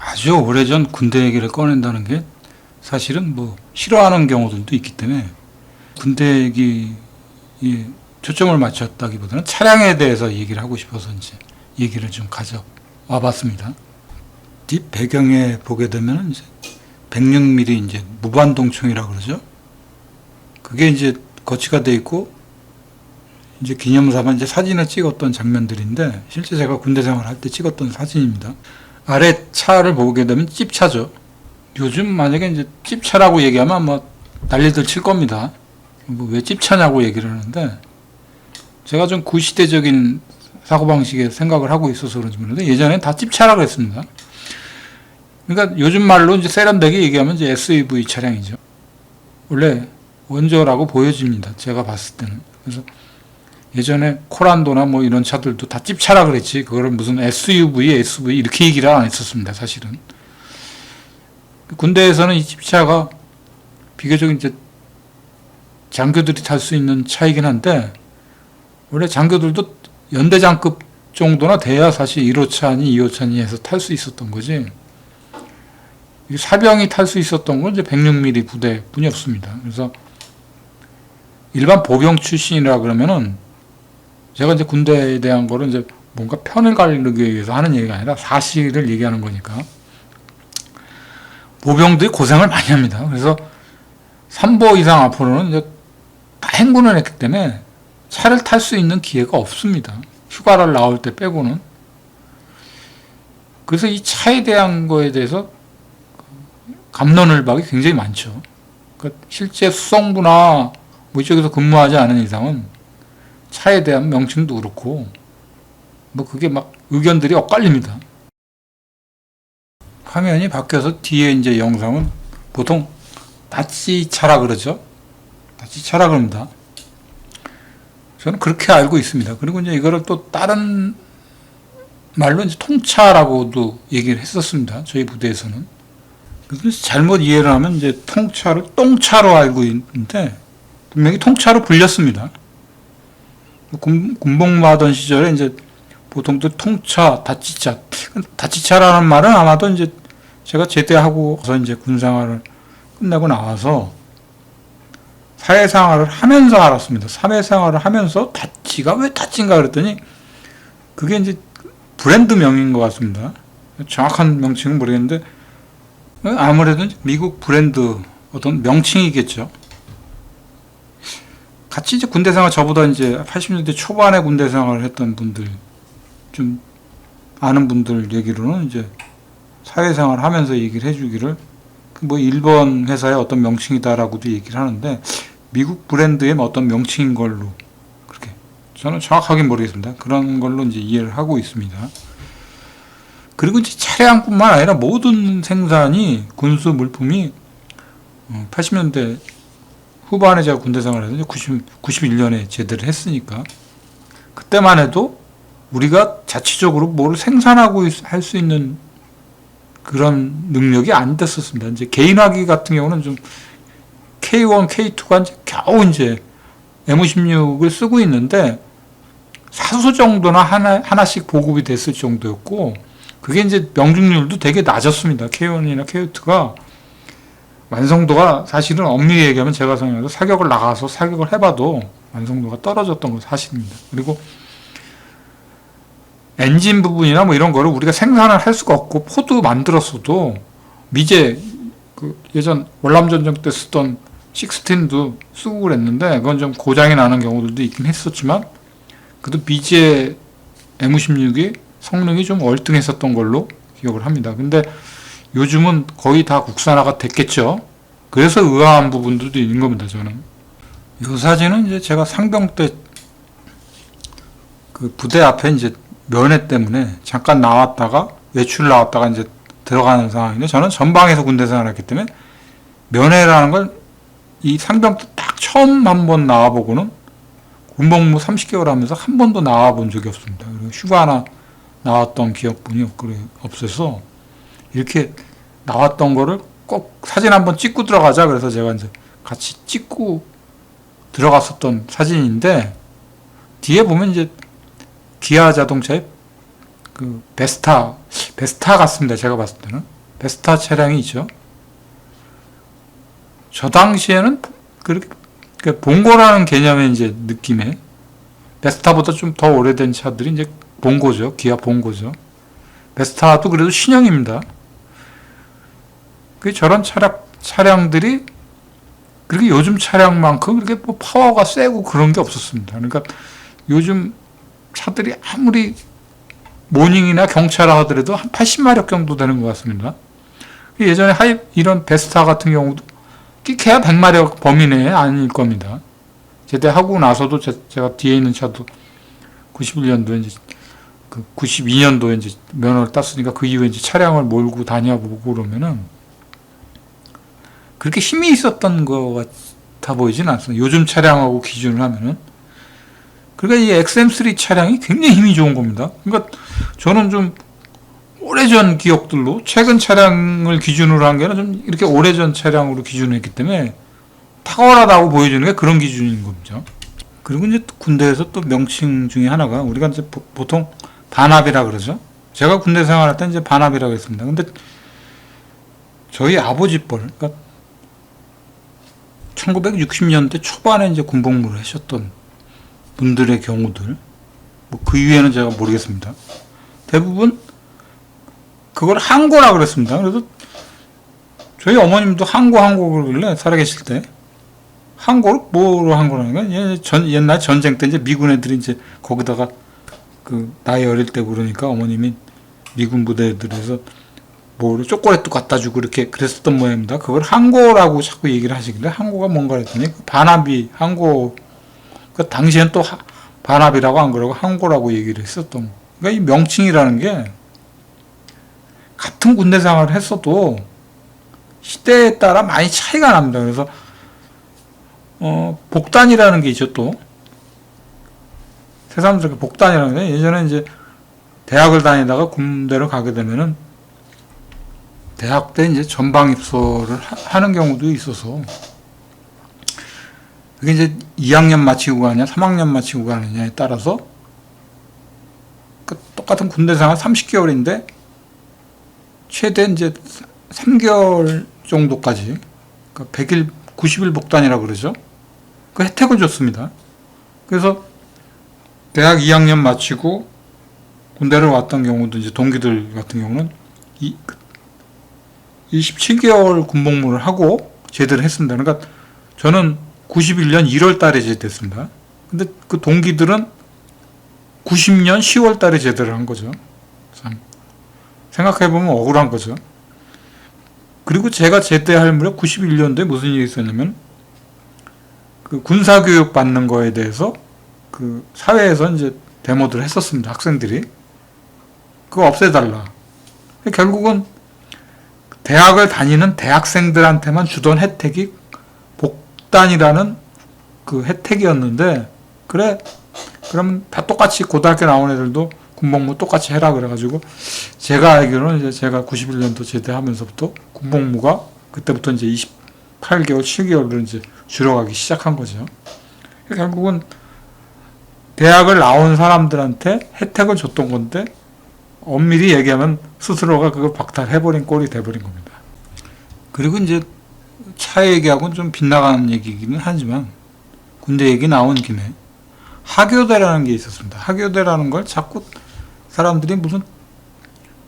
아주 오래전 군대 얘기를 꺼낸다는 게 사실은 뭐 싫어하는 경우들도 있기 때문에 군대 얘기에 초점을 맞췄다기보다는 차량에 대해서 얘기를 하고 싶어서 이제 얘기를 좀 가져와 봤습니다. 뒷 배경에 보게 되면 이제 106mm 이제 무반동총이라고 그러죠. 그게 이제 거치가 돼 있고 이제 기념삼아 이제 사진을 찍었던 장면들인데 실제 제가 군대 생활할 때 찍었던 사진입니다. 아래 차를 보게 되면 찝차죠. 요즘 만약에 이제 찝차라고 얘기하면 아마 난리들 칠 겁니다. 뭐 왜 찝차냐고 얘기를 하는데 제가 좀 구시대적인 사고방식의 생각을 하고 있어서 그런지 모르는데 예전엔 다 찝차라고 했습니다. 그러니까 요즘 말로 이제 세련되게 얘기하면 이제 SUV 차량이죠. 원래 원조라고 보여집니다. 제가 봤을 때는. 그래서 예전에 코란도나 뭐 이런 차들도 다 찝차라 그랬지 그거를 무슨 SUV, SV 이렇게 얘기를 안 했었습니다. 사실은 군대에서는 이 찝차가 비교적 이제 장교들이 탈 수 있는 차이긴 한데 원래 장교들도 연대장급 정도나 돼야 사실 1호차니 2호차니 해서 탈 수 있었던 거지 사병이 탈 수 있었던 건 이제 106mm 부대뿐이었습니다. 그래서 일반 보병 출신이라 그러면은 제가 이제 군대에 대한 거를 이제 뭔가 편을 가르기 위해서 하는 얘기가 아니라 사실을 얘기하는 거니까 보병들이 고생을 많이 합니다. 그래서 3보 이상 앞으로는 이제 다 행군을 했기 때문에 차를 탈 수 있는 기회가 없습니다. 휴가를 나올 때 빼고는. 그래서 이 차에 대한 거에 대해서 갑론을박이 굉장히 많죠. 그러니까 실제 수송부나 뭐 이쪽에서 근무하지 않은 이상은 차에 대한 명칭도 그렇고 뭐 그게 막 의견들이 엇갈립니다. 화면이 바뀌어서 뒤에 이제 영상은 보통 다찌차라 그러죠. 다찌차라 그럽니다. 저는 그렇게 알고 있습니다. 그리고 이제 이거를 또 다른 말로 이제 통차라고도 얘기를 했었습니다. 저희 부대에서는. 그래서 잘못 이해를 하면 이제 통차를 똥차로 알고 있는데 분명히 통차로 불렸습니다. 군복무하던 시절에 이제 보통도 통차, 다찌차. 다찌차라는 말은 아마도 이제 제가 제대하고서 이제 군생활을 끝내고 나와서 사회생활을 하면서 알았습니다. 사회생활을 하면서 다찌가 왜 다찌인가 그랬더니 그게 이제 브랜드명인 것 같습니다. 정확한 명칭은 모르겠는데 아무래도 미국 브랜드 어떤 명칭이겠죠. 같이 이제 군대 생활 저보다 이제 80년대 초반에 군대 생활을 했던 분들 좀 아는 분들 얘기로는 이제 사회생활 하면서 얘기를 해주기를 뭐 일본 회사의 어떤 명칭이다라고도 얘기를 하는데 미국 브랜드의 어떤 명칭인 걸로 그렇게 저는 정확하게 모르겠습니다. 그런 걸로 이제 이해를 하고 있습니다. 그리고 이제 차량뿐만 아니라 모든 생산이 군수 물품이 80년대 후반에 제가 군대 생활을 해서 91년에 제대를 했으니까 그때만 해도 우리가 자체적으로 뭐를 생산하고 할 수 있는 그런 능력이 안 됐었습니다. 이제 개인화기 같은 경우는 좀 K1, K2가 이제 겨우 이제 M56을 쓰고 있는데 사수 정도나 하나씩 보급이 됐을 정도였고 그게 이제 명중률도 되게 낮았습니다. K1이나 K2가 완성도가 사실은 엄밀히 얘기하면 제가 생각해서 사격을 나가서 사격을 해봐도 완성도가 떨어졌던 건 사실입니다. 그리고 엔진 부분이나 뭐 이런 거를 우리가 생산을 할 수가 없고 포드 만들었어도 미제 그 예전 월남전쟁 때 쓰던 16도 쓰고 그랬는데 그건 좀 고장이 나는 경우들도 있긴 했었지만 그래도 미제 M16이 성능이 좀 월등했었던 걸로 기억을 합니다. 근데 요즘은 거의 다 국산화가 됐겠죠. 그래서 의아한 부분들도 있는 겁니다, 저는. 이 사진은 이제 제가 상병 때 그 부대 앞에 이제 면회 때문에 잠깐 나왔다가 외출 나왔다가 이제 들어가는 상황인데 저는 전방에서 군대 생활을 했기 때문에 면회라는 걸 이 상병 때 딱 처음 한번 나와보고는 군복무 30개월 하면서 한 번도 나와본 적이 없습니다. 그리고 휴가나 나왔던 기억뿐이 없어서 이렇게 나왔던 거를 꼭 사진 한번 찍고 들어가자 그래서 제가 이제 같이 찍고 들어갔었던 사진인데 뒤에 보면 이제 기아 자동차의 그 베스타 같습니다. 제가 봤을 때는 베스타 차량이 있죠. 저 당시에는 그렇게 봉고라는 개념의 이제 느낌에 베스타보다 좀 더 오래된 차들이 이제 봉고죠. 기아 봉고죠. 베스타도 그래도 신형입니다. 저런 차량들이 그렇게 요즘 차량만큼 그렇게 뭐 파워가 세고 그런 게 없었습니다. 그러니까 요즘 차들이 아무리 모닝이나 경차라 하더라도 한 80마력 정도 되는 것 같습니다. 예전에 이런 베스타 같은 경우도 끼케야 100마력 범위 내에 아닐 겁니다. 제대하고 나서도 제가 뒤에 있는 차도 91년도에 이제 92년도에 이제 면허를 땄으니까 그 이후에 이제 차량을 몰고 다녀보고 그러면은 그렇게 힘이 있었던 것 같아 보이진 않습니다. 요즘 차량하고 기준을 하면은. 그러니까 이 XM3 차량이 굉장히 힘이 좋은 겁니다. 그러니까 저는 좀 오래전 기억들로 최근 차량을 기준으로 한 게 아니라 좀 이렇게 오래전 차량으로 기준을 했기 때문에 탁월하다고 보여주는 게 그런 기준인 겁니다. 그리고 이제 군대에서 또 명칭 중에 하나가 우리가 이제 보통 반합이라 그러죠. 제가 군대 생활할 때 이제 반합이라고 했습니다. 근데 저희 아버지 뻘, 그러니까 1960년대 초반에 이제 군복무를 하셨던 분들의 경우들, 뭐 그 이후에는 제가 모르겠습니다. 대부분 그걸 항고라 그랬습니다. 그래서 저희 어머님도 항고 그러길래 살아계실 때 항고를 뭐로 항고라는 거야? 옛날 전쟁 때 이제 미군 애들이 이제 거기다가 그 나이 어릴 때 그러니까 어머님이 미군 부대들에서 뭐 초콜릿도 갖다 주고 이렇게 그랬었던 모양입니다. 그걸 항고라고 자꾸 얘기를 하시길래 항고가 뭔가 했더니 반합이 항고, 그 당시엔 또 반합이라고 안 그러고 항고라고 얘기를 했었던. 그러니까 이 명칭이라는 게 같은 군대 생활을 했어도 시대에 따라 많이 차이가 납니다. 그래서 복단이라는 게 있죠. 또 새삼스럽게 복단이라는 게 예전에 이제 대학을 다니다가 군대를 가게 되면은 대학 때 이제 전방 입소를 하는 경우도 있어서 그게 이제 2학년 마치고 가느냐 3학년 마치고 가느냐에 따라서 똑같은 군대 생활 30개월인데 최대 이제 3개월 정도까지, 그러니까 100일, 90일 복단이라고 그러죠. 그 혜택을 줬습니다. 그래서 대학 2학년 마치고 군대를 왔던 경우도 이제 동기들 같은 경우는 27개월 군복무를 하고 제대를 했습니다. 그러니까 저는 91년 1월 달에 제대했습니다. 근데 그 동기들은 90년 10월 달에 제대를 한 거죠. 참 생각해보면 억울한 거죠. 그리고 제가 제대할 무렵 91년도에 무슨 일이 있었냐면 그 군사교육 받는 거에 대해서 그 사회에서 이제 데모들을 했었습니다. 학생들이. 그거 없애달라. 결국은 대학을 다니는 대학생들한테만 주던 혜택이 복단이라는 그 혜택이었는데, 그래, 그러면 다 똑같이 고등학교 나온 애들도 군복무 똑같이 해라 그래가지고 제가 알기로는 이제 제가 91년도 제대하면서부터 군복무가 그때부터 이제 28개월, 7개월로 이제 줄어가기 시작한 거죠. 결국은 대학을 나온 사람들한테 혜택을 줬던 건데 엄밀히 얘기하면 스스로가 그걸 박탈해버린 꼴이 돼버린 겁니다. 그리고 이제 차 얘기하고는 좀 빗나가는 얘기이기는 하지만 군대 얘기 나온 김에 하교대라는 게 있었습니다. 하교대라는 걸 자꾸 사람들이 무슨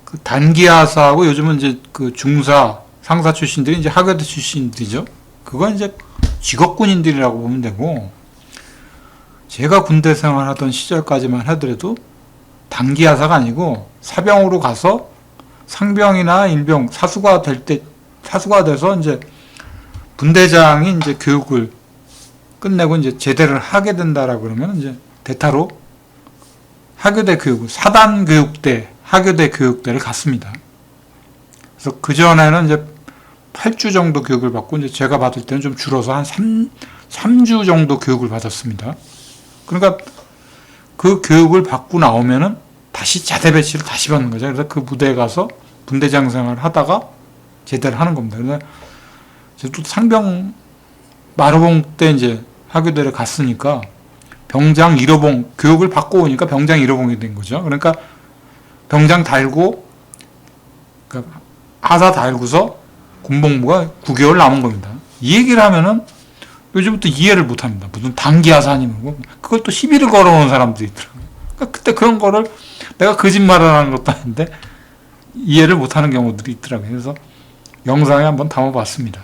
그 단기하사하고 요즘은 이제 그 중사, 상사 출신들이 이제 하교대 출신들이죠. 그건 이제 직업군인들이라고 보면 되고, 제가 군대 생활하던 시절까지만 하더라도 단기하사가 아니고 사병으로 가서 상병이나 일병, 사수가 돼서 이제 분대장이 이제 교육을 끝내고 이제 제대를 하게 된다라고 그러면 이제 대타로 하교대 교육을, 사단 교육대, 하교대 교육대를 갔습니다. 그래서 그전에는 이제 8주 정도 교육을 받고 이제 제가 받을 때는 좀 줄어서 한 3주 정도 교육을 받았습니다. 그러니까 그 교육을 받고 나오면은 다시 자대 배치를 다시 받는 거죠. 그래서 그 부대에 가서 분대장 생활을 하다가 제대를 하는 겁니다. 그래서 또 상병 마루봉 때 이제 하교대를 갔으니까 병장 1호봉 교육을 받고 오니까 병장 1호봉이 된 거죠. 그러니까 병장 달고, 그러니까 하사 달고서 군복무가 9개월 남은 겁니다. 이 얘기를 하면은 요즘부터 이해를 못 합니다. 무슨 단기 하사님이고, 그걸 또 시비를 걸어오는 사람들이 있더라고요. 그러니까 그때 그런 거를 내가 거짓말을 하는 것도 아닌데 이해를 못 하는 경우들이 있더라고요. 그래서 영상에 한번 담아봤습니다.